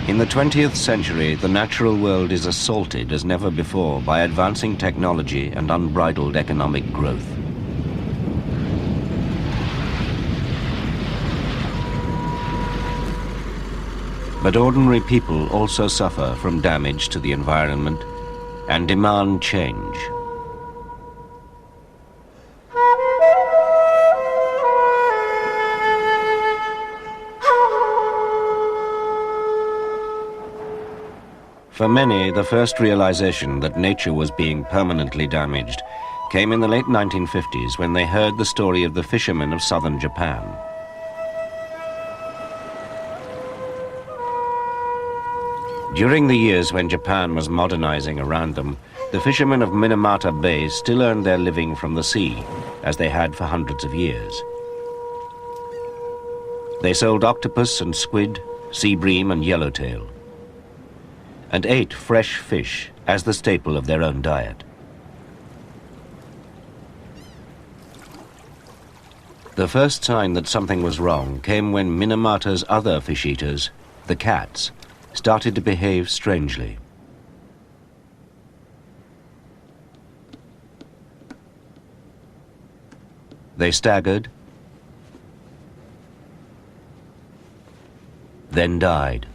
In the 20th century, the natural world is assaulted as never before by advancing technology and unbridled economic growth. But ordinary people also suffer from damage to the environment and demand change. For many, the first realization that nature was being permanently damaged came in the late 1950s when they heard the story of the fishermen of southern Japan. During the years when Japan was modernizing around them, the fishermen of Minamata Bay still earned their living from the sea, as they had for hundreds of years. They sold octopus and squid, sea bream and yellowtail, and ate fresh fish as the staple of their own diet. The first sign that something was wrong came when Minamata's other fish eaters, the cats, started to behave strangely. They staggered, then died.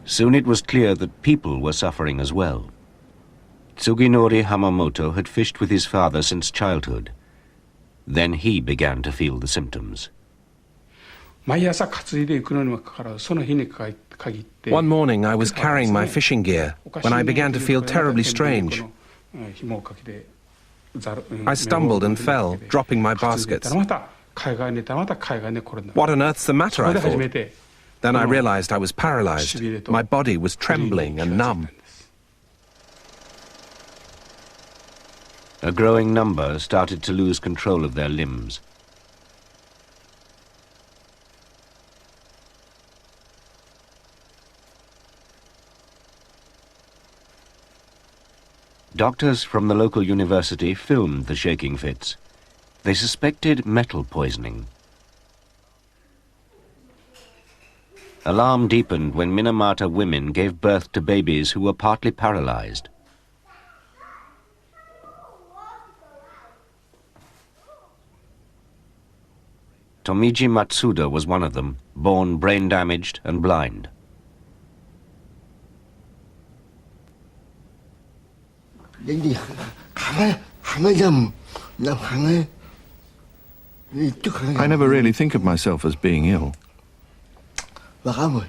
Soon it was clear that people were suffering as well. Tsuginori Hamamoto had fished with his father since childhood. Then he began to feel the symptoms. One morning I was carrying my fishing gear when I began to feel terribly strange. I stumbled and fell, dropping my baskets. What on earth's the matter, I thought. Then I realized I was paralyzed. My body was trembling and numb. A growing number started to lose control of their limbs. Doctors from the local university filmed the shaking fits. They suspected metal poisoning. Alarm deepened when Minamata women gave birth to babies who were partly paralyzed. Tomiji Matsuda was one of them, born brain-damaged and blind. I never really think of myself as being ill. I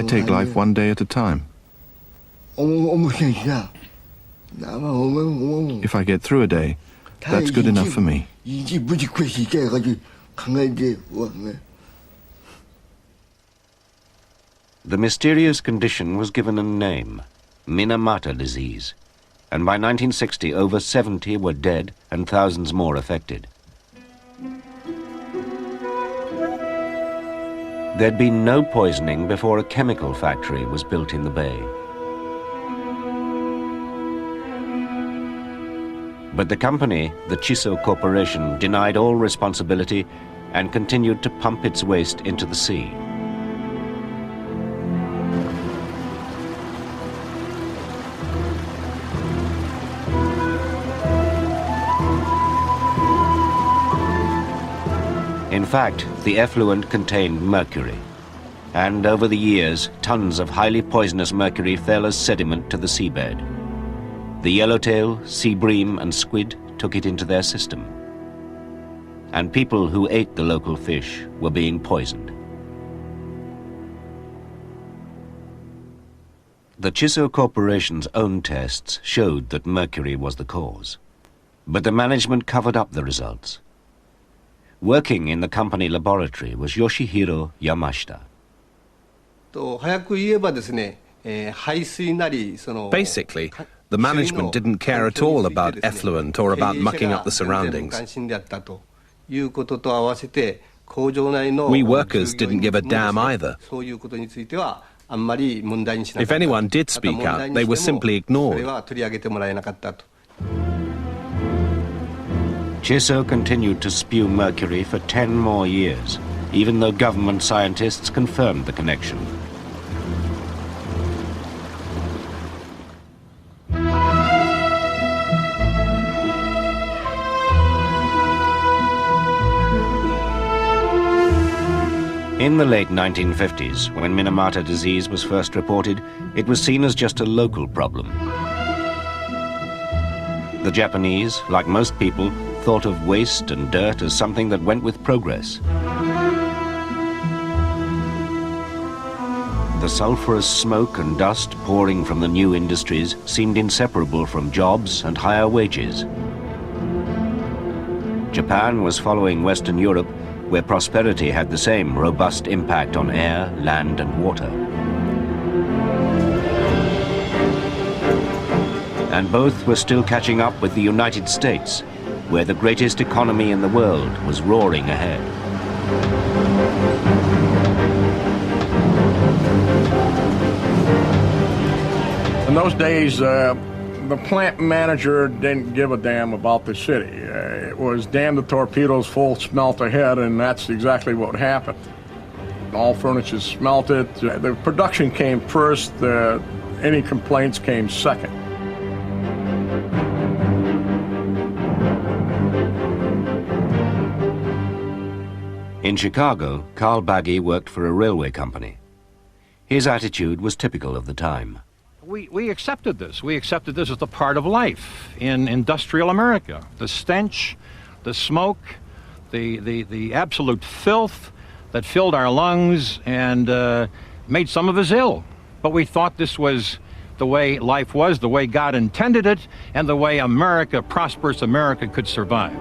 take life one day at a time. If I get through a day, that's good enough for me. The mysterious condition was given a name, Minamata disease, and by 1960 over 70 were dead and thousands more affected. There'd been no poisoning before a chemical factory was built in the bay. But the company, the Chiso Corporation, denied all responsibility and continued to pump its waste into the sea. In fact, the effluent contained mercury, and over the years, tons of highly poisonous mercury fell as sediment to the seabed. The yellowtail, sea bream, and squid took it into their system, and people who ate the local fish were being poisoned. The Chiso Corporation's own tests showed that mercury was the cause, but the management covered up the results. Working in the company laboratory was Yoshihiro Yamashita. Basically, the management didn't care at all about effluent or about mucking up the surroundings. We workers didn't give a damn either. If anyone did speak out, they were simply ignored. Chiso continued to spew mercury for 10 more years, even though government scientists confirmed the connection. In the late 1950s, when Minamata disease was first reported, it was seen as just a local problem. The Japanese, like most people, thought of waste and dirt as something that went with progress. The sulfurous smoke and dust pouring from the new industries seemed inseparable from jobs and higher wages. Japan was following Western Europe, where prosperity had the same robust impact on air, land, and water. And both were still catching up with the United States, where the greatest economy in the world was roaring ahead. In those days, the plant manager didn't give a damn about the city. It was damn the torpedoes, full smelt ahead, and that's exactly what happened. All furniture smelted. The production came first. Any complaints came second. In Chicago, Carl Baggy worked for a railway company. His attitude was typical of the time. We accepted this. We accepted this as a part of life in industrial America. The stench, the smoke, the absolute filth that filled our lungs and made some of us ill. But we thought this was the way life was, the way God intended it, and the way America, prosperous America, could survive.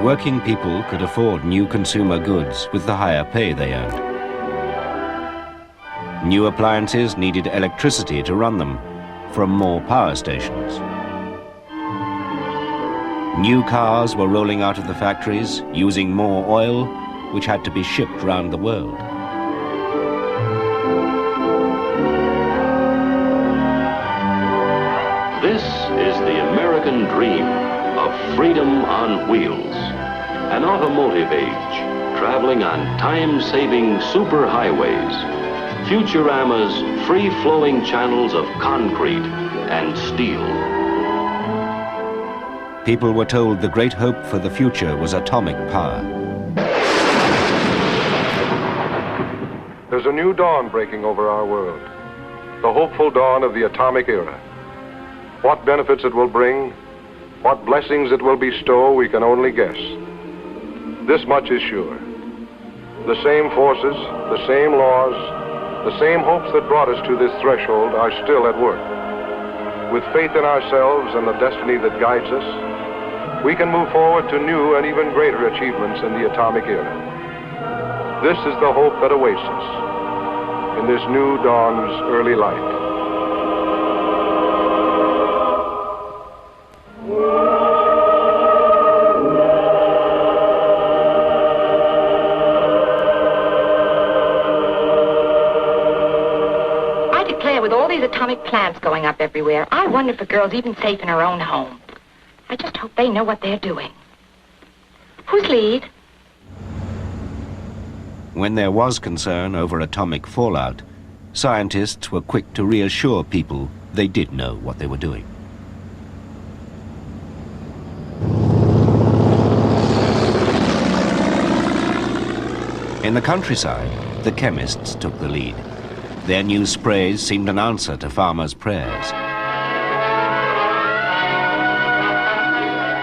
Working people could afford new consumer goods with the higher pay they earned. New appliances needed electricity to run them from more power stations. New cars were rolling out of the factories using more oil, which had to be shipped round the world. This is the American dream of freedom on wheels. An automotive age, traveling on time-saving superhighways. Futurama's free-flowing channels of concrete and steel. People were told the great hope for the future was atomic power. There's a new dawn breaking over our world. The hopeful dawn of the atomic era. What benefits it will bring, what blessings it will bestow, we can only guess. This much is sure. The same forces, the same laws, the same hopes that brought us to this threshold are still at work. With faith in ourselves and the destiny that guides us, we can move forward to new and even greater achievements in the atomic era. This is the hope that awaits us in this new dawn's early light. Atomic plants going up everywhere. I wonder if a girl's even safe in her own home. I just hope they know what they're doing. Who's lead? When there was concern over atomic fallout, scientists were quick to reassure people they did know what they were doing. In the countryside, the chemists took the lead. Their new sprays seemed an answer to farmers' prayers.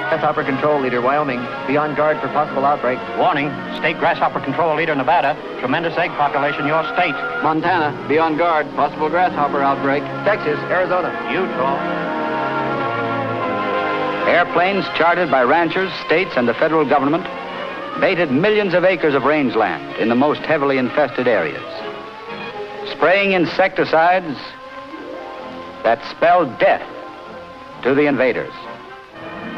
Grasshopper Control Leader, Wyoming. Be on guard for possible outbreak. Warning, State Grasshopper Control Leader, Nevada. Tremendous egg population, your state. Montana. Be on guard. Possible grasshopper outbreak. Texas, Arizona. Utah. Airplanes chartered by ranchers, states, and the federal government baited millions of acres of rangeland in the most heavily infested areas, spraying insecticides that spelled death to the invaders.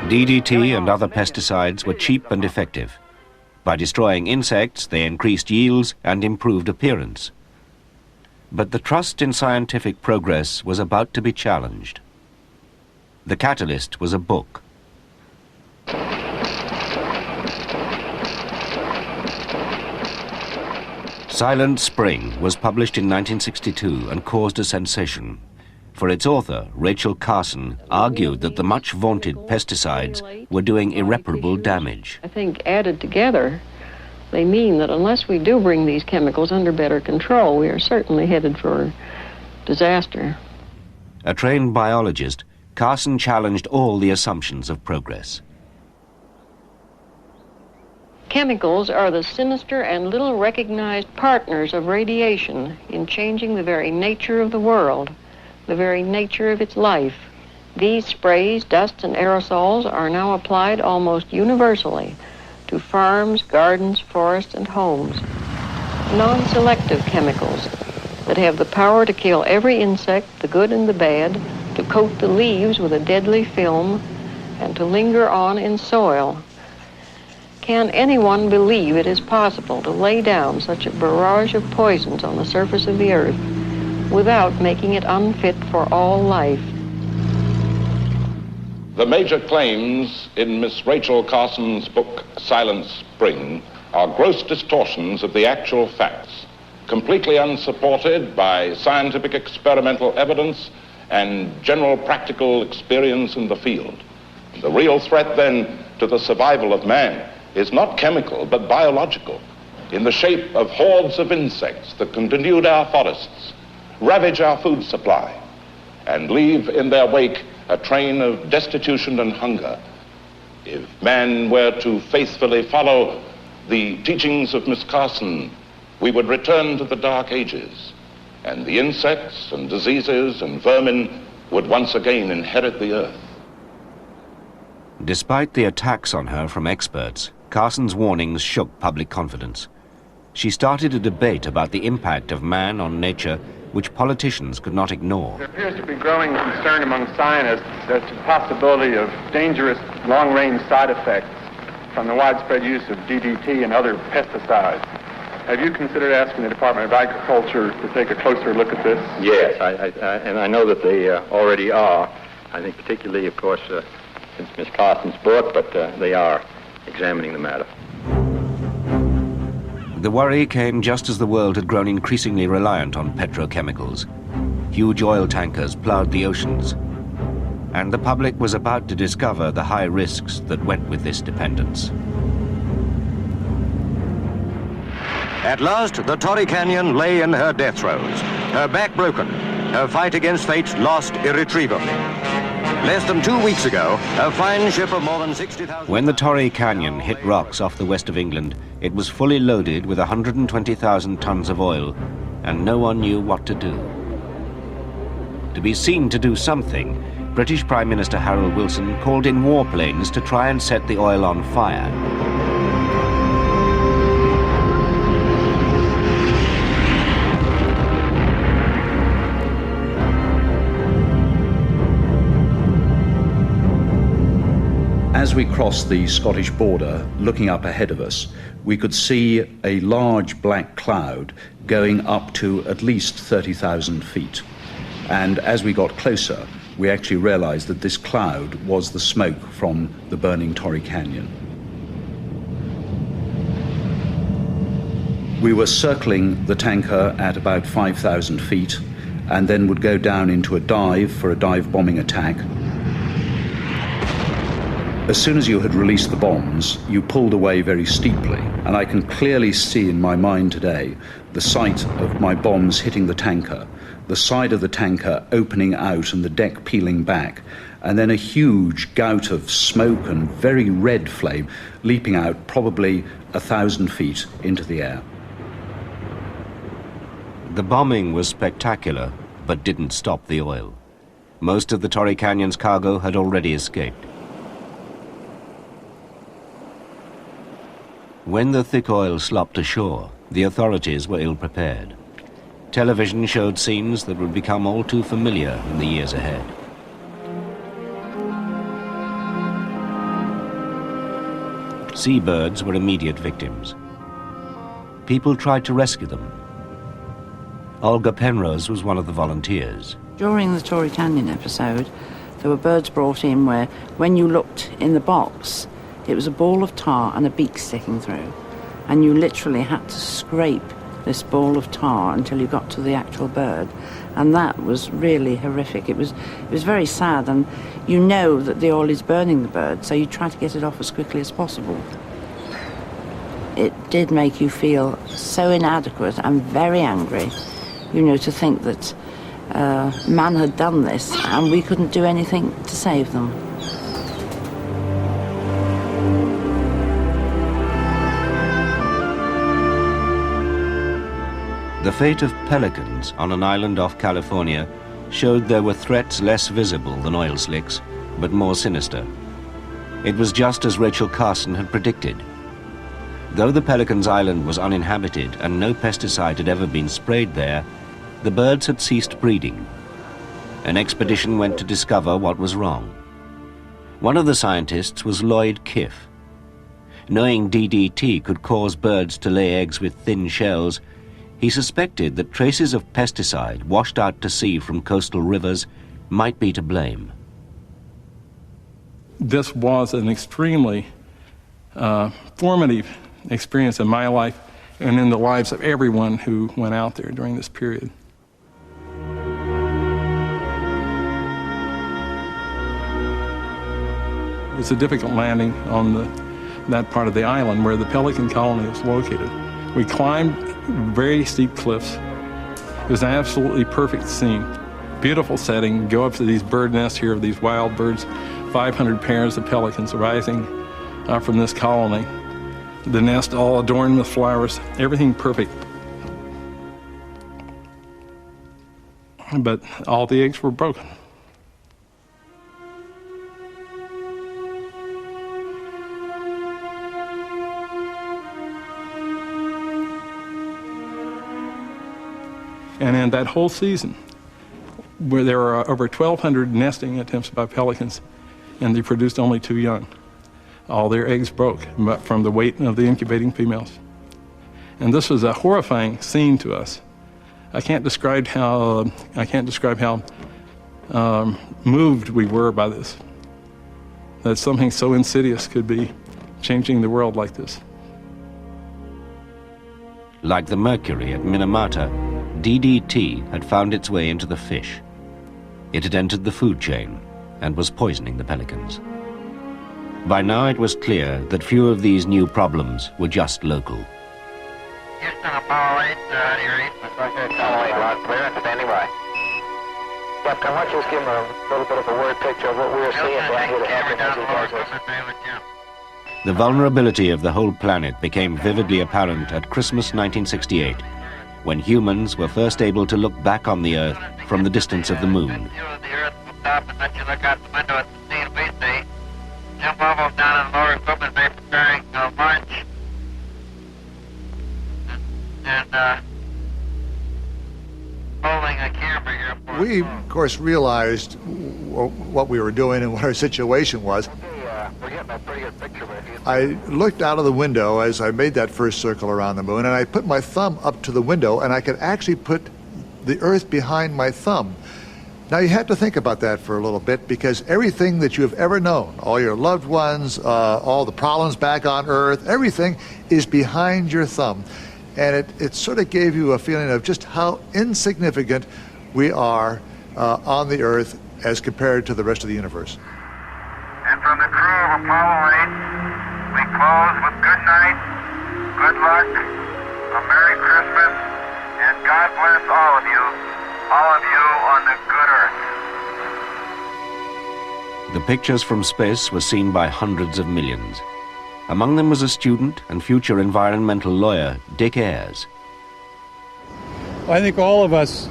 DDT and other pesticides were cheap and effective. By destroying insects, they increased yields and improved appearance. But the trust in scientific progress was about to be challenged. The catalyst was a book. Silent Spring was published in 1962 and caused a sensation. For its author, Rachel Carson, argued that the much vaunted pesticides were doing irreparable damage. I think added together, they mean that unless we do bring these chemicals under better control, we are certainly headed for disaster. A trained biologist, Carson challenged all the assumptions of progress. Chemicals are the sinister and little recognized partners of radiation in changing the very nature of the world, the very nature of its life. These sprays, dusts, and aerosols are now applied almost universally to farms, gardens, forests, and homes. Non-selective chemicals that have the power to kill every insect, the good and the bad, to coat the leaves with a deadly film, and to linger on in soil. Can anyone believe it is possible to lay down such a barrage of poisons on the surface of the earth without making it unfit for all life? The major claims in Miss Rachel Carson's book, Silent Spring, are gross distortions of the actual facts, completely unsupported by scientific experimental evidence and general practical experience in the field. The real threat, then, to the survival of man is not chemical, but biological, in the shape of hordes of insects that can denude our forests, ravage our food supply, and leave in their wake a train of destitution and hunger. If man were to faithfully follow the teachings of Miss Carson, we would return to the Dark Ages, and the insects and diseases and vermin would once again inherit the earth. Despite the attacks on her from experts, Carson's warnings shook public confidence. She started a debate about the impact of man on nature which politicians could not ignore. There appears to be growing concern among scientists as to the possibility of dangerous long-range side effects from the widespread use of DDT and other pesticides. Have you considered asking the Department of Agriculture to take a closer look at this? Yes, and I know that they already are. I think particularly, of course, since Miss Carson's book, but they are examining the matter. The worry came just as the world had grown increasingly reliant on petrochemicals. Huge oil tankers plowed the oceans, and the public was about to discover the high risks that went with this dependence. At last, the Torrey Canyon lay in her death throes, her back broken, her fight against fate lost irretrievably. Less than 2 weeks ago, a fine ship of more than 60,000... When the Torrey Canyon hit rocks off the west of England, it was fully loaded with 120,000 tons of oil, and no one knew what to do. To be seen to do something, British Prime Minister Harold Wilson called in warplanes to try and set the oil on fire. As we crossed the Scottish border, looking up ahead of us, we could see a large black cloud going up to at least 30,000 feet. And as we got closer, we actually realized that this cloud was the smoke from the burning Torrey Canyon. We were circling the tanker at about 5,000 feet and then would go down into a dive for a dive bombing attack. As soon as you had released the bombs, you pulled away very steeply, and I can clearly see in my mind today the sight of my bombs hitting the tanker, the side of the tanker opening out and the deck peeling back, and then a huge gout of smoke and very red flame leaping out probably 1,000 feet into the air. The bombing was spectacular, but didn't stop the oil. Most of the Torrey Canyon's cargo had already escaped. When the thick oil slopped ashore, the authorities were ill-prepared. Television showed scenes that would become all too familiar in the years ahead. Seabirds were immediate victims. People tried to rescue them. Olga Penrose was one of the volunteers. During the Torrey Canyon episode, There were birds brought in where, when you looked in the box, it was a ball of tar and a beak sticking through. And you literally had to scrape this ball of tar until you got to the actual bird. And that was really horrific. It was very sad, and you know that the oil is burning the bird, so you try to get it off as quickly as possible. It did make you feel so inadequate and very angry, you know, to think that man had done this and we couldn't do anything to save them. The fate of pelicans on an island off California showed there were threats less visible than oil slicks, but more sinister. It was just as Rachel Carson had predicted. Though the Pelican's island was uninhabited and no pesticide had ever been sprayed there, the birds had ceased breeding. An expedition went to discover what was wrong. One of the scientists was Lloyd Kiff. Knowing DDT could cause birds to lay eggs with thin shells, he suspected that traces of pesticide washed out to sea from coastal rivers might be to blame. This was an extremely formative experience in my life and in the lives of everyone who went out there during this period. It was a difficult landing on that part of the island where the pelican colony was located. We climbed very steep cliffs. It was an absolutely perfect scene. Beautiful setting. Go up to these bird nests here of these wild birds, 500 pairs of pelicans rising from this colony. The nest all adorned with flowers, everything perfect. But all the eggs were broken. And in that whole season, where there were over 1,200 nesting attempts by pelicans, and they produced only 2 young. All their eggs broke from the weight of the incubating females. And this was a horrifying scene to us. I can't describe how moved we were by this, that something so insidious could be changing the world like this. Like the mercury at Minamata, DDT had found its way into the fish. It had entered the food chain and was poisoning the pelicans. By now it was clear that few of these new problems were just local. Houston, Apollo 8, your 8. Apollo 8, loud, clear, and standing by. Captain, I want you to give them a little bit of a word picture of what we were seeing down here that happened as he does this. The vulnerability of the whole planet became vividly apparent at Christmas 1968, when humans were first able to look back on the Earth from the distance of the moon. Jump off down in the lower equipment bay preparing launch. And holding a camera here. We, of course, realized what we were doing and what our situation was. We're getting a pretty good picture of it. I looked out of the window as I made that first circle around the moon, and I put my thumb up to the window, and I could actually put the Earth behind my thumb. Now, you have to think about that for a little bit, because everything that you've ever known, all your loved ones, all the problems back on Earth, everything is behind your thumb. And it sort of gave you a feeling of just how insignificant we are on the Earth as compared to the rest of the universe. And from the crew of Apollo 8, we close with good night, good luck, a Merry Christmas, and God bless all of you on the good Earth. The pictures from space were seen by hundreds of millions. Among them was a student and future environmental lawyer, Dick Ayres. I think all of us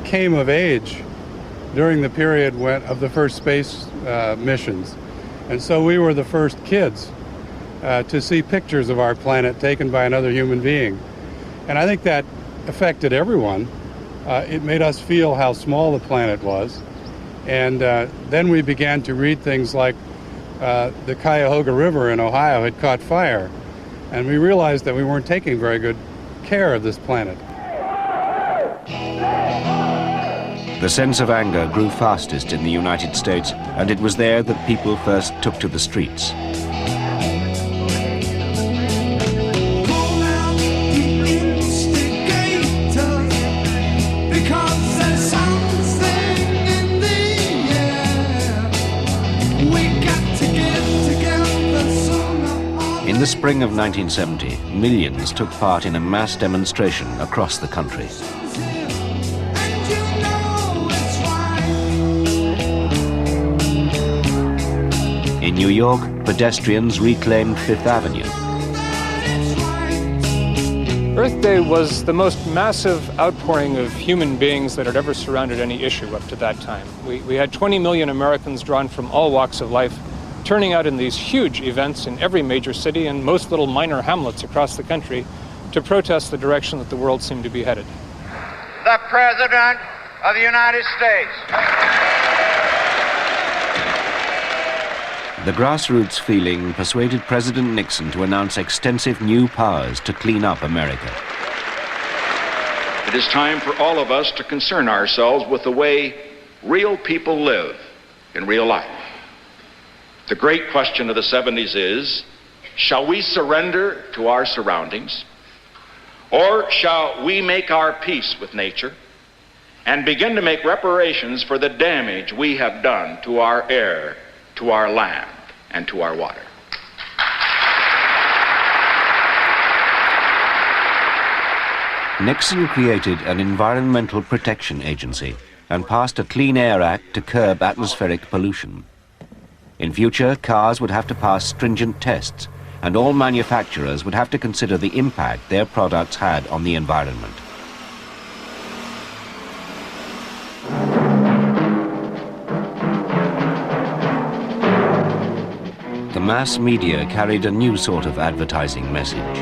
came of age during the period of the first space missions. And so we were the first kids to see pictures of our planet taken by another human being. And I think that affected everyone. It made us feel how small the planet was. And then we began to read things like the Cuyahoga River in Ohio had caught fire. And we realized that we weren't taking very good care of this planet. The sense of anger grew fastest in the United States, and it was there that people first took to the streets. In the spring of 1970, millions took part in a mass demonstration across the country. In New York, pedestrians reclaimed Fifth Avenue. Earth Day was the most massive outpouring of human beings that had ever surrounded any issue up to that time. We had 20 million Americans drawn from all walks of life, turning out in these huge events in every major city and most little minor hamlets across the country to protest the direction that the world seemed to be headed. The President of the United States. The grassroots feeling persuaded President Nixon to announce extensive new powers to clean up America. It is time for all of us to concern ourselves with the way real people live in real life. The great question of the 70s is, shall we surrender to our surroundings, or shall we make our peace with nature and begin to make reparations for the damage we have done to our air, to our land, and to our water? Nixon created an Environmental Protection Agency and passed a Clean Air Act to curb atmospheric pollution. In future, cars would have to pass stringent tests, and all manufacturers would have to consider the impact their products had on the environment. The mass media carried a new sort of advertising message.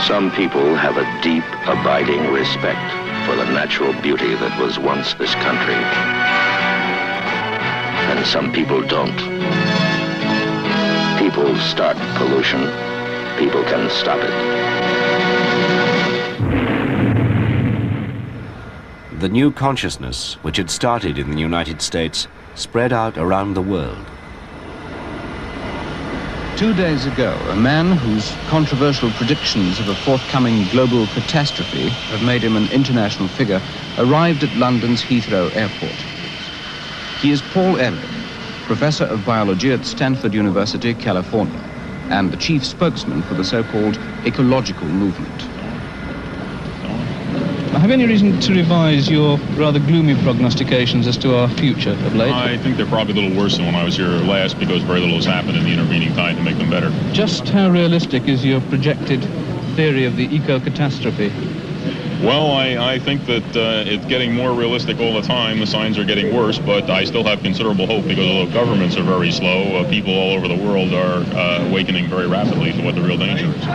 Some people have a deep, abiding respect for the natural beauty that was once this country. And some people don't. People start pollution. People can stop it. The new consciousness, which had started in the United States, spread out around the world. 2 days ago, a man whose controversial predictions of a forthcoming global catastrophe have made him an international figure arrived at London's Heathrow Airport. He is Paul Ehrlich, professor of biology at Stanford University, California, and the chief spokesman for the so-called ecological movement. Have any reason to revise your rather gloomy prognostications as to our future of late? I think they're probably a little worse than when I was here last because very little has happened in the intervening time to make them better. Just how realistic is your projected theory of the eco-catastrophe? Well, I think that it's getting more realistic all the time. The signs are getting worse, but I still have considerable hope because although governments are very slow, people all over the world are awakening very rapidly to what the real danger is.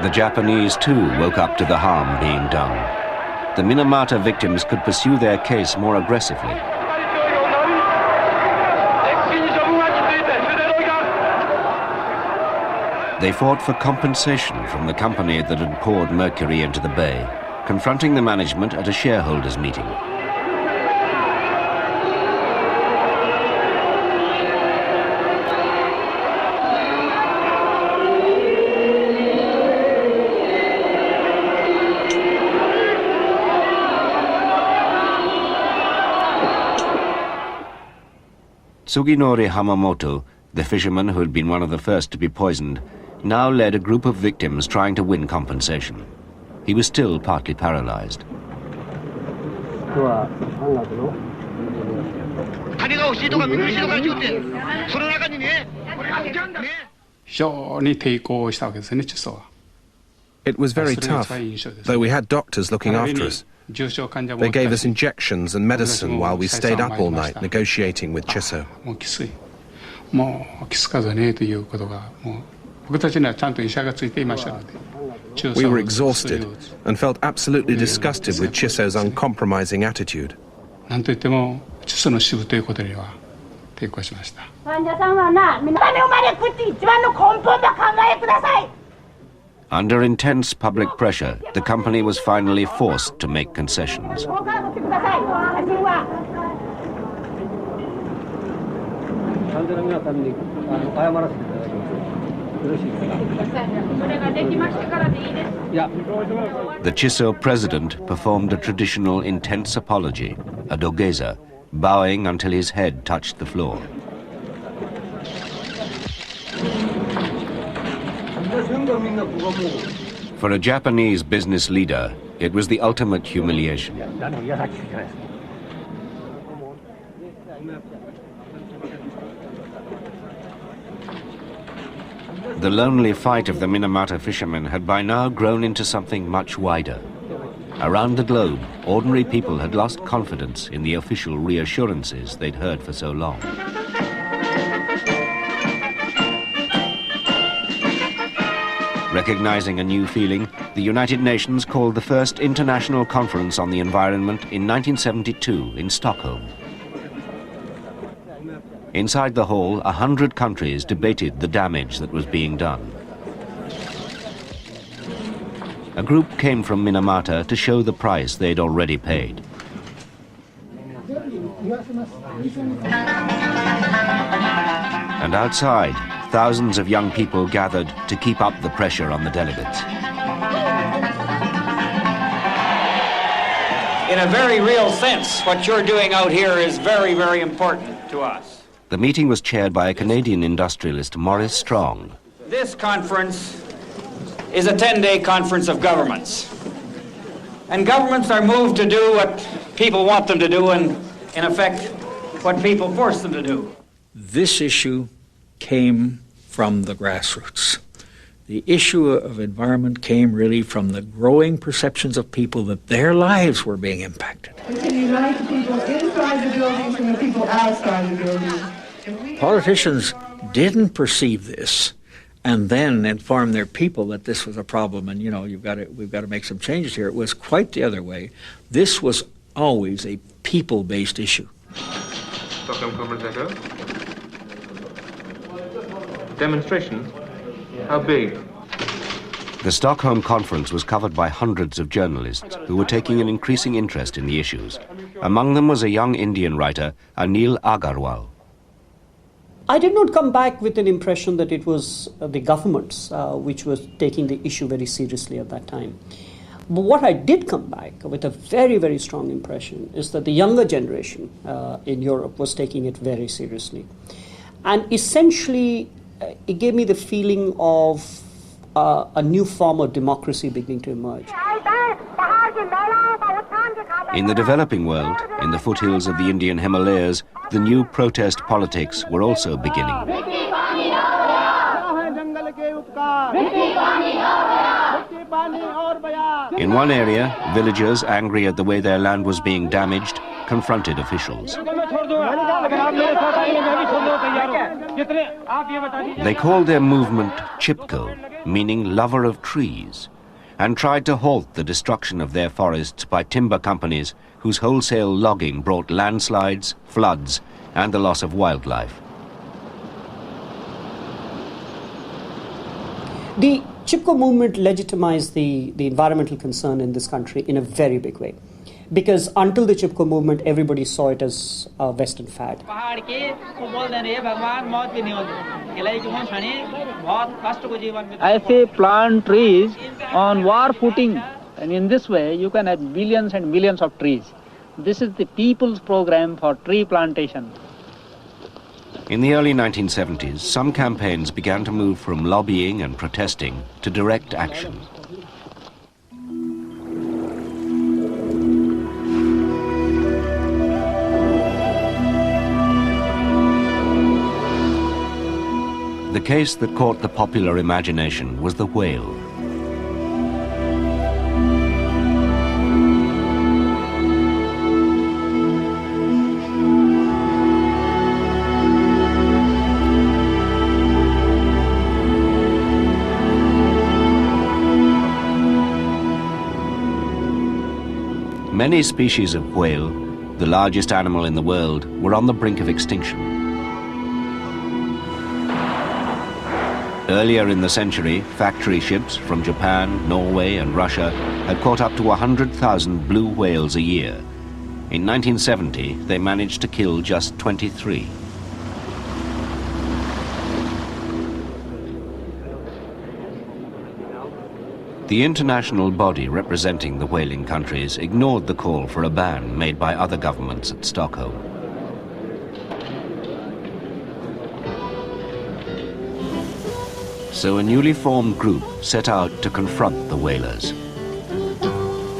The Japanese, too, woke up to the harm being done. The Minamata victims could pursue their case more aggressively. They fought for compensation from the company that had poured mercury into the bay, confronting the management at a shareholders' meeting. Suginori Hamamoto, the fisherman who had been one of the first to be poisoned, now led a group of victims trying to win compensation. He was still partly paralyzed. It was very tough, though we had doctors looking after us. They gave us injections and medicine while we stayed up all night negotiating with Chiso. We were exhausted and felt absolutely disgusted with Chiso's uncompromising attitude. なんといってもチュソの支部ということには抵抗しました。Under intense public pressure, the company was finally forced to make concessions. The Chiso president performed a traditional intense apology, a dogeza, bowing until his head touched the floor. For a Japanese business leader, it was the ultimate humiliation. The lonely fight of the Minamata fishermen had by now grown into something much wider. Around the globe, ordinary people had lost confidence in the official reassurances they'd heard for so long. Recognizing a new feeling, the United Nations called the first International Conference on the Environment in 1972 in Stockholm. Inside the hall, 100 countries debated the damage that was being done. A group came from Minamata to show the price they'd already paid. And outside, thousands of young people gathered to keep up the pressure on the delegates. In a very real sense, what you're doing out here is very, very important to us. The meeting was chaired by a Canadian industrialist, Maurice Strong. This conference is a 10-day conference of governments. And governments are moved to do what people want them to do and, in effect, what people force them to do. This issue came from the grassroots. The issue of environment came really from the growing perceptions of people that their lives were being impacted. Can you write to people inside the buildings and the people outside the buildings? Politicians didn't perceive this and then inform their people that this was a problem and, you know, we've got to make some changes here. It was quite the other way. This was always a people-based issue. Demonstration? How big? The Stockholm conference was covered by hundreds of journalists who were taking an increasing interest in the issues. Among them was a young Indian writer, Anil Agarwal. I did not come back with an impression that it was the governments which was taking the issue very seriously at that time. But what I did come back with a very, very strong impression is that the younger generation in Europe was taking it very seriously. And essentially, it gave me the feeling of a new form of democracy beginning to emerge. In the developing world, in the foothills of the Indian Himalayas, the new protest politics were also beginning. In one area, villagers, angry at the way their land was being damaged, confronted officials. They called their movement Chipko, meaning lover of trees, and tried to halt the destruction of their forests by timber companies whose wholesale logging brought landslides, floods, and the loss of wildlife. The Chipko movement legitimized the environmental concern in this country in a very big way. Because until the Chipko movement, everybody saw it as a Western fad. I say plant trees on war footing, and in this way you can have billions and millions of trees. This is the people's program for tree plantation. In the early 1970s, some campaigns began to move from lobbying and protesting to direct action. The case that caught the popular imagination was the whale. Many species of whale, the largest animal in the world, were on the brink of extinction. Earlier in the century, factory ships from Japan, Norway and Russia had caught up to 100,000 blue whales a year. In 1970, they managed to kill just 23. The international body representing the whaling countries ignored the call for a ban made by other governments at Stockholm. So a newly formed group set out to confront the whalers.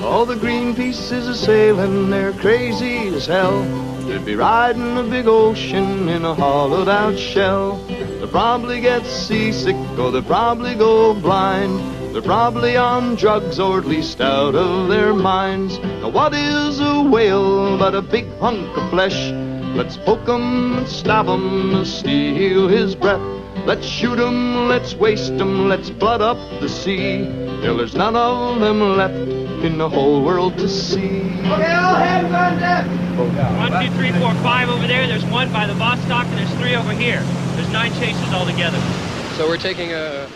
All the Greenpeace is a-sailing, they're crazy as hell. They'd be riding a big ocean in a hollowed out shell. They'll probably get seasick or they'll probably go blind. They're probably on drugs or at least out of their minds. Now what is a whale but a big hunk of flesh? Let's poke 'em and stab 'em and steal his breath. Let's shoot 'em, let's waste 'em, let's blood up the sea, till there's none of them left in the whole world to see. Okay, all hands on deck! 1, 2, 3, 4, 5 over there. There's 1 by the Vostok and there's 3 over here. There's 9 chases altogether. So we're taking a...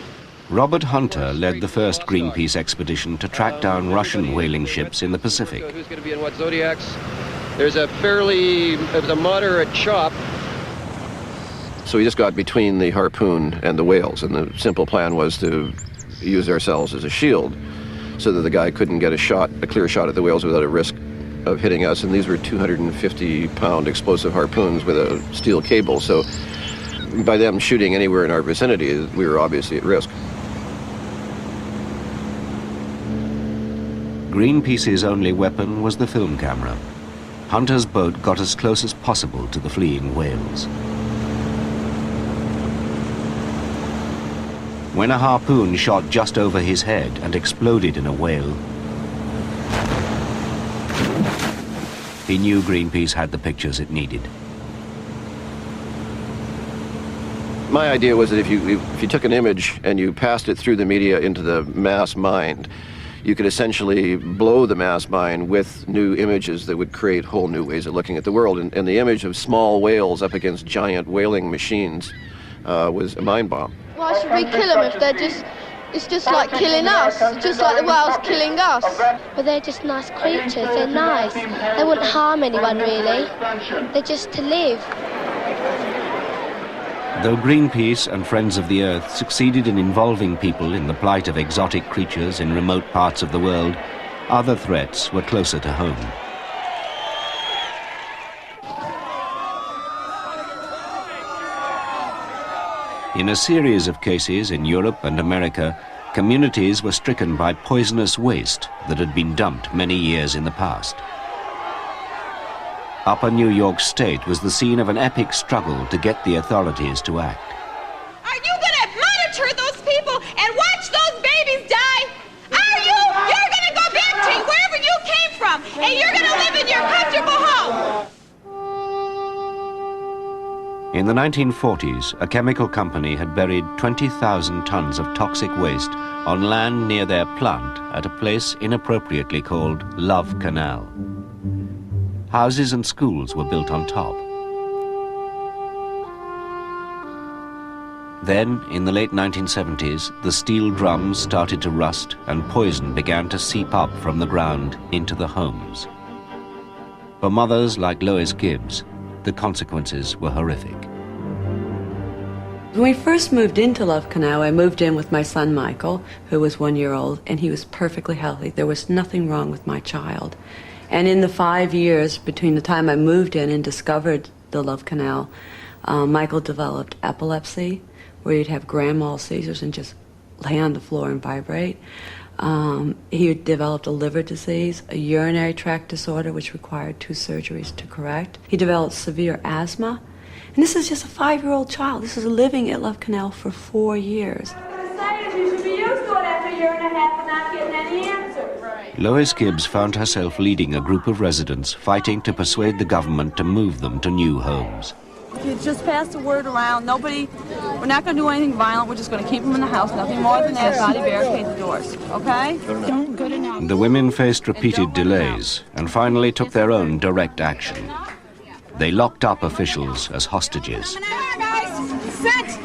Robert Hunter led the first Greenpeace expedition to track down Russian whaling ships in the Pacific. Who's going to be in what zodiacs? There's a moderate chop. So we just got between the harpoon and the whales, and the simple plan was to use ourselves as a shield so that the guy couldn't get a clear shot at the whales without a risk of hitting us. And these were 250-pound explosive harpoons with a steel cable, so by them shooting anywhere in our vicinity, we were obviously at risk. Greenpeace's only weapon was the film camera. Hunter's boat got as close as possible to the fleeing whales. When a harpoon shot just over his head and exploded in a whale, he knew Greenpeace had the pictures it needed. My idea was that if you took an image and you passed it through the media into the mass mind, you could essentially blow the mass mind with new images that would create whole new ways of looking at the world. And the image of small whales up against giant whaling machines was a mind bomb. Why should we kill them if they're just... It's just like killing us, just like the whales killing us. But they're just nice creatures, they're nice. They wouldn't harm anyone, really. They're just to live. Though Greenpeace and Friends of the Earth succeeded in involving people in the plight of exotic creatures in remote parts of the world, other threats were closer to home. In a series of cases in Europe and America, communities were stricken by poisonous waste that had been dumped many years in the past. Upper New York State was the scene of an epic struggle to get the authorities to act. Are you going to monitor those people and watch those babies die? Are you? You're going to go back to wherever you came from, and you're going to live in your comfortable home. In the 1940s, a chemical company had buried 20,000 tons of toxic waste on land near their plant at a place inappropriately called Love Canal. Houses and schools were built on top. Then, in the late 1970s, the steel drums started to rust and poison began to seep up from the ground into the homes. For mothers like Lois Gibbs, the consequences were horrific. When we first moved into Love Canal, I moved in with my son Michael, who was 1 year old, and he was perfectly healthy. There was nothing wrong with my child. And in the 5 years between the time I moved in and discovered the Love Canal, Michael developed epilepsy, where he'd have grand mal seizures and just lay on the floor and vibrate. He developed a liver disease, a urinary tract disorder, which required 2 surgeries to correct. He developed severe asthma. And this is just a 5-year-old child. This is living at Love Canal for 4 years. You should be used to it after a year and a half and not getting any answers. Right. Lois Gibbs found herself leading a group of residents fighting to persuade the government to move them to new homes. If you just pass the word around, we're not going to do anything violent. We're just going to keep them in the house. Nothing more than that. Body barricade the doors. Okay? Good enough. The women faced repeated delays and finally took their own direct action. They locked up officials as hostages. Sit!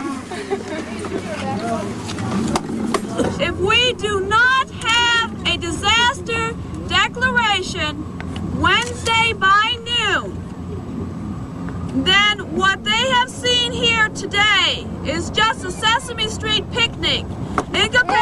If we do not have a disaster declaration Wednesday by noon, then what they have seen here today is just a Sesame Street picnic in comparison.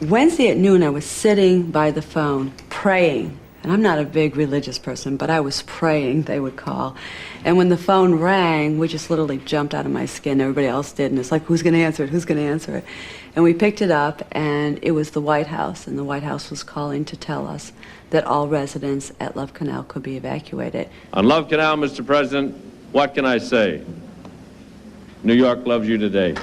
Wednesday at noon, I was sitting by the phone praying. And I'm not a big religious person, but I was praying they would call. And when the phone rang, we just literally jumped out of my skin. Everybody else did. And it's like, who's going to answer it? Who's going to answer it? And we picked it up, and it was the White House. And the White House was calling to tell us that all residents at Love Canal could be evacuated. On Love Canal, Mr. President, what can I say? New York loves you today.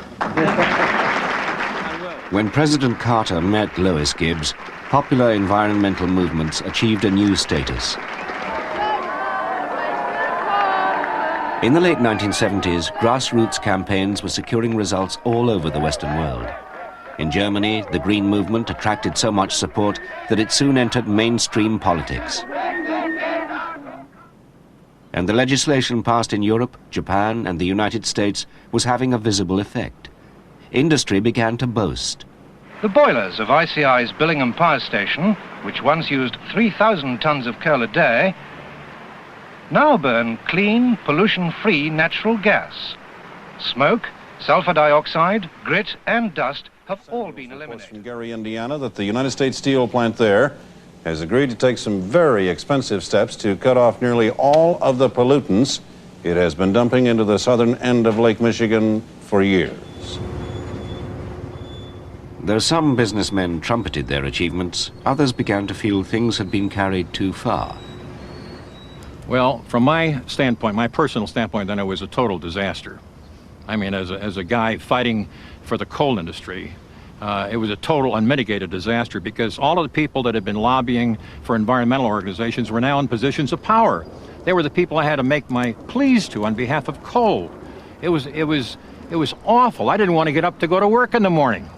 When President Carter met Lois Gibbs, popular environmental movements achieved a new status. In the late 1970s, grassroots campaigns were securing results all over the Western world. In Germany, the Green Movement attracted so much support that it soon entered mainstream politics. And the legislation passed in Europe, Japan, and the United States was having a visible effect. Industry began to boast. The boilers of ICI's Billingham Power Station, which once used 3,000 tons of coal a day, now burn clean, pollution-free natural gas. Smoke, sulfur dioxide, grit, and dust have all been eliminated. From Gary, Indiana, that the United States Steel plant there has agreed to take some very expensive steps to cut off nearly all of the pollutants it has been dumping into the southern end of Lake Michigan for years. Though some businessmen trumpeted their achievements, others began to feel things had been carried too far. Well, from my standpoint, my personal standpoint, then it was a total disaster. I mean, as a guy fighting for the coal industry, it was a total unmitigated disaster because all of the people that had been lobbying for environmental organizations were now in positions of power. They were the people I had to make my pleas to on behalf of coal. It was awful. I didn't want to get up to go to work in the morning.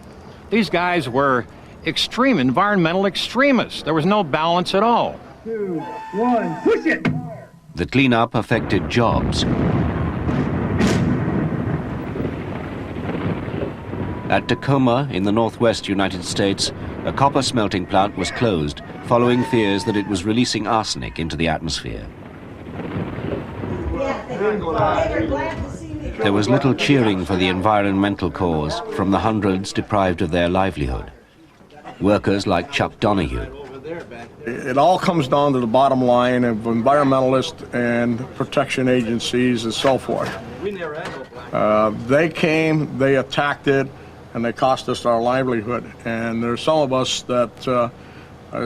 These guys were extreme environmental extremists. There was no balance at all. 2, 1, push it! The cleanup affected jobs. At Tacoma, in the northwest United States, a copper smelting plant was closed following fears that it was releasing arsenic into the atmosphere. There was little cheering for the environmental cause from the hundreds deprived of their livelihood. Workers like Chuck Donahue. It all comes down to the bottom line of environmentalists and protection agencies and so forth. They came, they attacked it, and they cost us our livelihood. And there's some of us that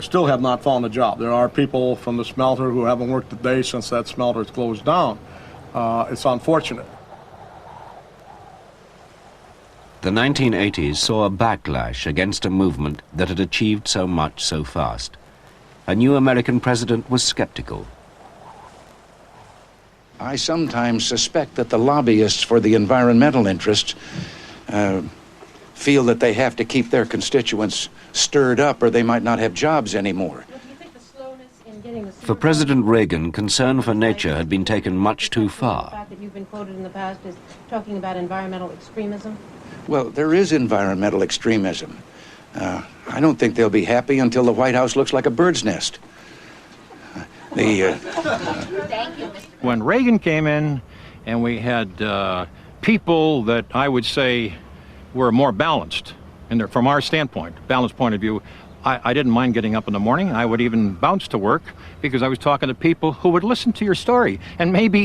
still have not found a job. There are people from the smelter who haven't worked a day since that smelter's closed down. It's unfortunate. The 1980s saw a backlash against a movement that had achieved so much so fast. A new American president was skeptical. I sometimes suspect that the lobbyists for the environmental interests feel that they have to keep their constituents stirred up or they might not have jobs anymore. For President Reagan, concern for nature had been taken much too The far. fact that you've been quoted in the past is talking about environmental extremism. Well, there is environmental extremism. I don't think they'll be happy until the White House looks like a bird's nest. When Reagan came in and we had people that I would say were more balanced, and from our standpoint, balanced point of view, I didn't mind getting up in the morning. I would even bounce to work because I was talking to people who would listen to your story and maybe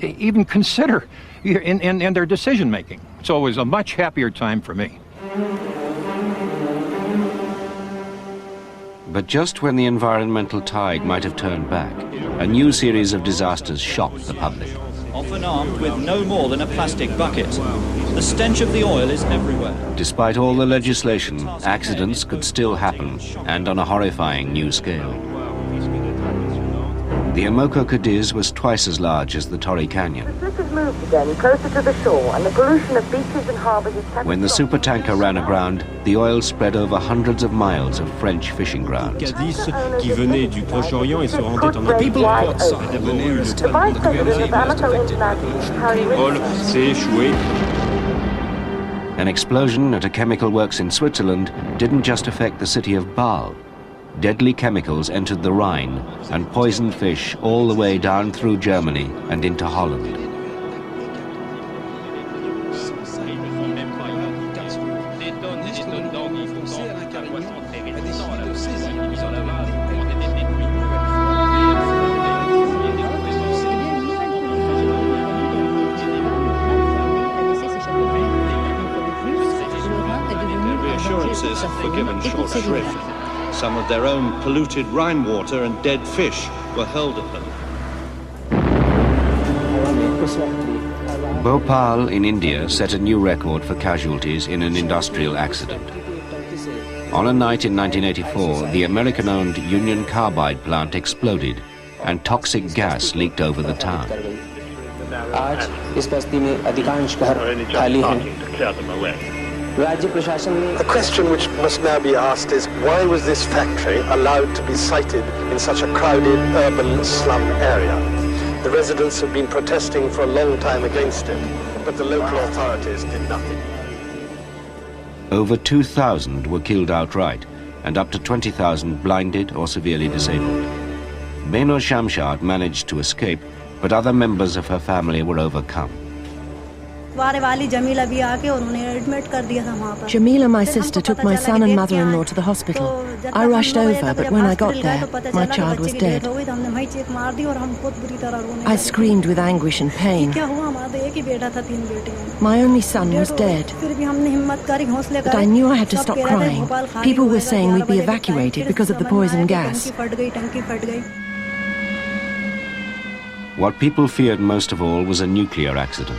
even consider in their decision making. So it was a much happier time for me. But just when the environmental tide might have turned back, a new series of disasters shocked the public. Often armed with no more than a plastic bucket. The stench of the oil is everywhere. Despite all the legislation, accidents could still happen, and on a horrifying new scale. The Imoko Cadiz was twice as large as the Torrey Canyon. The slip has moved again closer to the shore, and the pollution of beaches and harbours is... When the supertanker ran aground, the oil spread over hundreds of miles of French fishing grounds. Cadiz qui venait du Proche-Orient et se rendait en People the Vice President of Amoco International, Harry s'est échoué. An explosion at a chemical works in Switzerland didn't just affect the city of Bâle. Deadly chemicals entered the Rhine and poisoned fish all the way down through Germany and into Holland. Their reassurances were given short shrift. Some of their own polluted Rhine water and dead fish were hurled at them. Bhopal in India set a new record for casualties in an industrial accident. On a night in 1984, the American-owned Union Carbide plant exploded and toxic gas leaked over the town. The question which must now be asked is, why was this factory allowed to be sited in such a crowded urban slum area? The residents have been protesting for a long time against it, but the local authorities did nothing. Over 2,000 were killed outright, and up to 20,000 blinded or severely disabled. Beno Shamshad managed to escape, but other members of her family were overcome. Jamila, my sister, took my son and mother-in-law to the hospital. I rushed over, but when I got there, my child was dead. I screamed with anguish and pain. My only son was dead. But I knew I had to stop crying. People were saying we'd be evacuated because of the poison gas. What people feared most of all was a nuclear accident.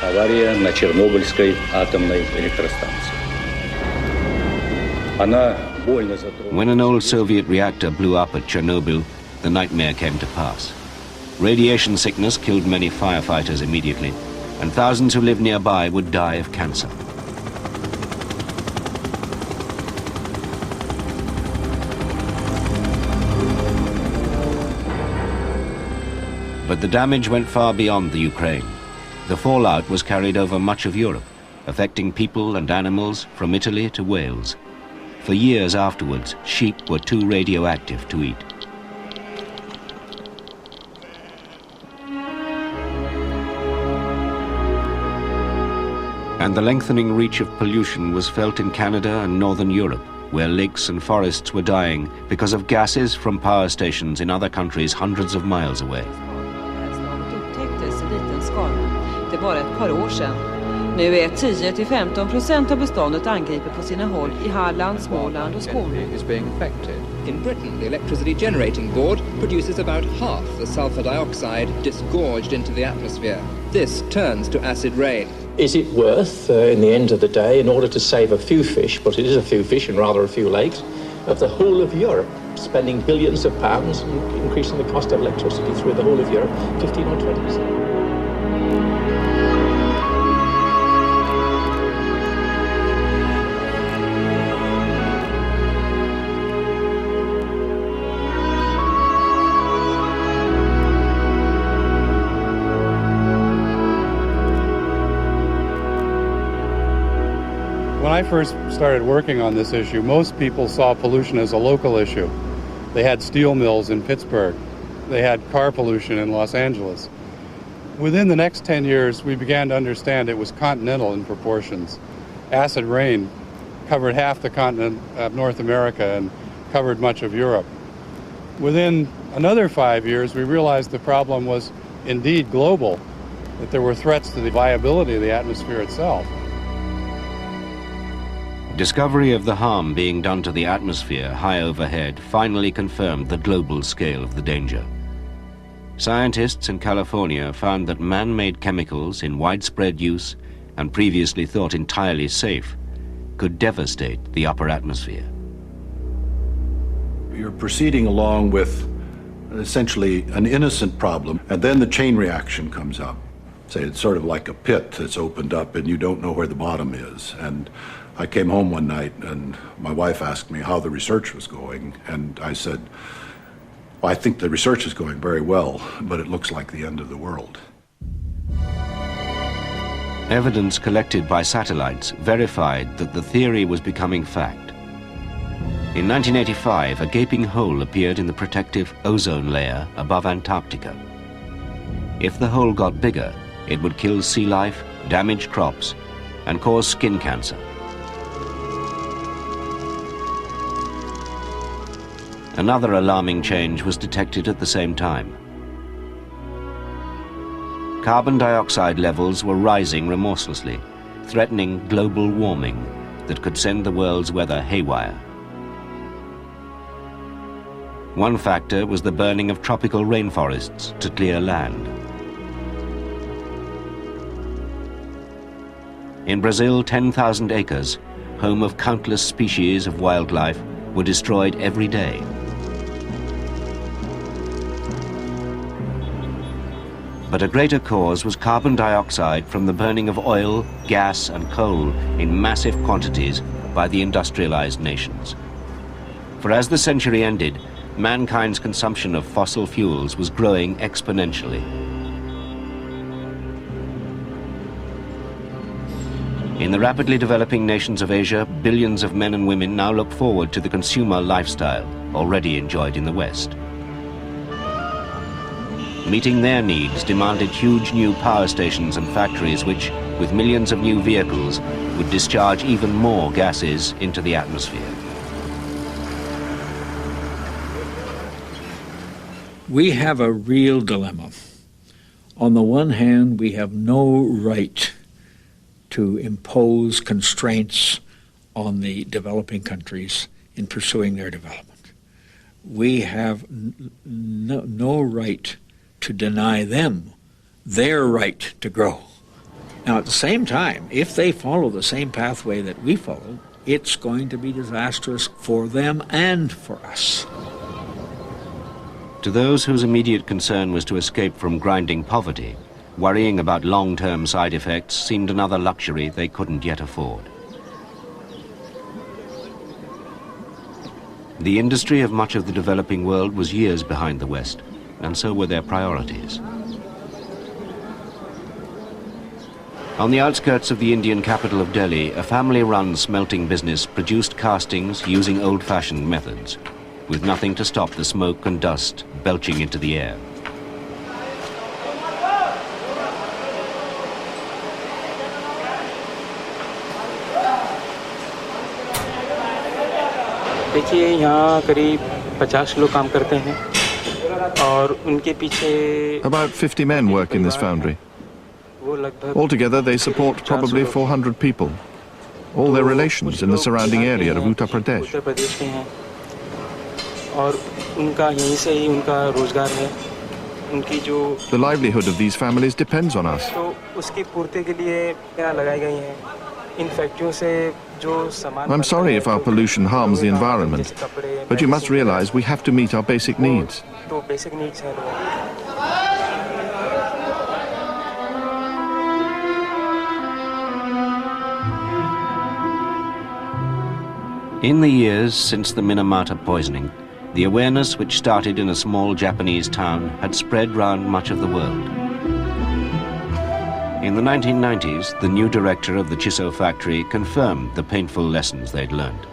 Авария на Чернобыльской атомной электростанции. Она больно затронула. When an old Soviet reactor blew up at Chernobyl, the nightmare came to pass. Radiation sickness killed many firefighters immediately, and thousands who lived nearby would die of cancer. But the damage went far beyond the Ukraine. The fallout was carried over much of Europe, affecting people and animals from Italy to Wales. For years afterwards, sheep were too radioactive to eat. And the lengthening reach of pollution was felt in Canada and northern Europe, where lakes and forests were dying because of gases from power stations in other countries hundreds of miles away. Det bara ett par år sedan. Nu är 10-15% av beståndet angripet på sina håll i Halland, Småland och Skåne. In Britain, the Electricity Generating Board produces about half the sulfur dioxide disgorged into the atmosphere. This turns to acid rain. Is it worth, in the end of the day, in order to save a few fish, but it is a few fish and rather a few lakes, of the whole of Europe, spending billions of pounds and increasing the cost of electricity through the whole of Europe, 15 or 20%? When I first started working on this issue, most people saw pollution as a local issue. They had steel mills in Pittsburgh. They had car pollution in Los Angeles. Within the next 10 years, we began to understand it was continental in proportions. Acid rain covered half the continent of North America and covered much of Europe. Within another 5 years, we realized the problem was indeed global, that there were threats to the viability of the atmosphere itself. Discovery of the harm being done to the atmosphere high overhead finally confirmed the global scale of the danger. Scientists in California found that man-made chemicals in widespread use and previously thought entirely safe could devastate the upper atmosphere. You're proceeding along with essentially an innocent problem, and then the chain reaction comes up. Say it's sort of like a pit that's opened up and you don't know where the bottom is. And I came home one night and my wife asked me how the research was going, and I said, well, I think the research is going very well, but it looks like the end of the world. Evidence collected by satellites verified that the theory was becoming fact. In 1985, a gaping hole appeared in the protective ozone layer above Antarctica. If the hole got bigger, it would kill sea life, damage crops, and cause skin cancer. Another alarming change was detected at the same time. Carbon dioxide levels were rising remorselessly, threatening global warming that could send the world's weather haywire. One factor was the burning of tropical rainforests to clear land. In Brazil, 10,000 acres, home of countless species of wildlife, were destroyed every day. But a greater cause was carbon dioxide from the burning of oil, gas, and coal in massive quantities by the industrialized nations. For as the century ended, mankind's consumption of fossil fuels was growing exponentially. In the rapidly developing nations of Asia, billions of men and women now look forward to the consumer lifestyle already enjoyed in the West. Meeting their needs demanded huge new power stations and factories which, with millions of new vehicles, would discharge even more gases into the atmosphere. We have a real dilemma. On the one hand, we have no right to impose constraints on the developing countries in pursuing their development. We have no right to deny them their right to grow. Now, at the same time, if they follow the same pathway that we follow, it's going to be disastrous for them and for us. To those whose immediate concern was to escape from grinding poverty, worrying about long-term side effects seemed another luxury they couldn't yet afford. The industry of much of the developing world was years behind the West, and so were their priorities. On the outskirts of the Indian capital of Delhi, a family-run smelting business produced castings using old-fashioned methods, with nothing to stop the smoke and dust belching into the air. देखिए यहाँ करीब 50 लोग काम करते हैं और उनके पीछे About 50 men work in this foundry. Altogether, they support probably 400 people, all their relations in the surrounding area of Uttar Pradesh. Uttar Pradesh के हैं और उनका यहीं से ही उनका रोजगार है उनकी जो The livelihood of these families depends on us. तो उसकी पूर्ति के लिए यहाँ लगाई गई हैं इन फैक्ट्रियों से जो सामान I'm sorry if our pollution harms the environment, but you must realize we have to meet our basic needs. तो बेसिक नीड्स हैं In the years since the Minamata poisoning, the awareness which started in a small Japanese town had spread round much of the world. In the 1990s, the new director of the Chiso factory confirmed the painful lessons they'd learned.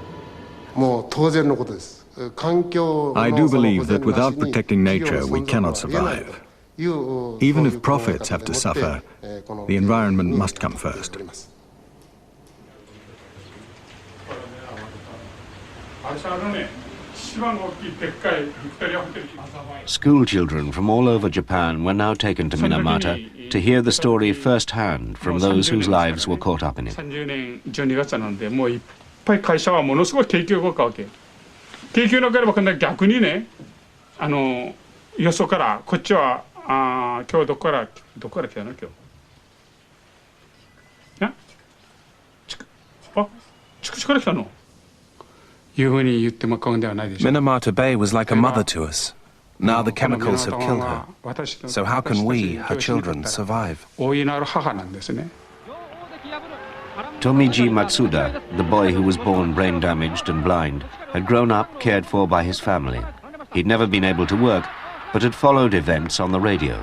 I do believe that without protecting nature, we cannot survive. Even if profits have to suffer, the environment must come first. School children from all over Japan were now taken to Minamata to hear the story firsthand from those whose lives were caught up in it. 12月なんでもういっぱい会社はものすごい景気が動くわけ。景気がなければ今度は逆にね、よそからこっちは今日どこから来たの今日。筑紫から来たの。Minamata Bay was like a mother to us. Now the chemicals have killed her. So how can we, her children, survive? Tomiji Matsuda, the boy who was born brain damaged and blind, had grown up cared for by his family. He'd never been able to work, but had followed events on the radio.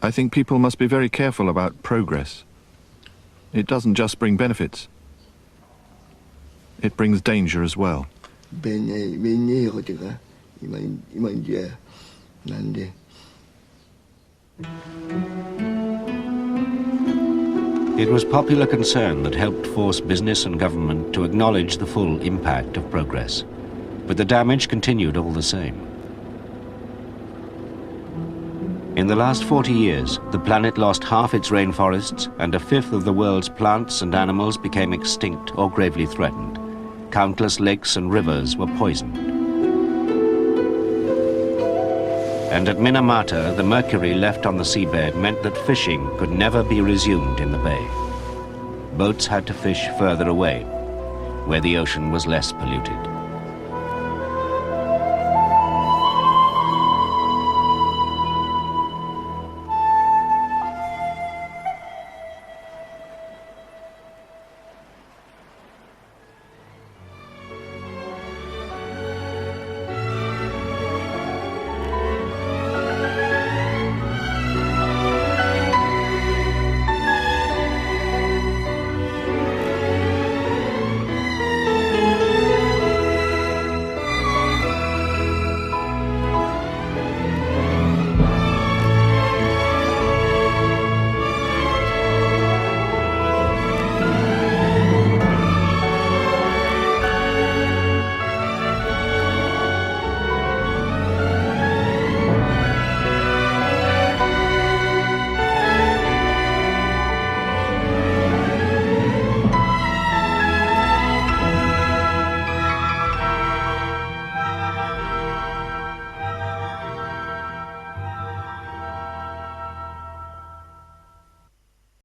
I think people must be very careful about progress. It doesn't just bring benefits. It brings danger as well. It was popular concern that helped force business and government to acknowledge the full impact of progress. But the damage continued all the same. In the last 40 years, the planet lost half its rainforests and a fifth of the world's plants and animals became extinct or gravely threatened. Countless lakes and rivers were poisoned. And at Minamata, the mercury left on the seabed meant that fishing could never be resumed in the bay. Boats had to fish further away, where the ocean was less polluted.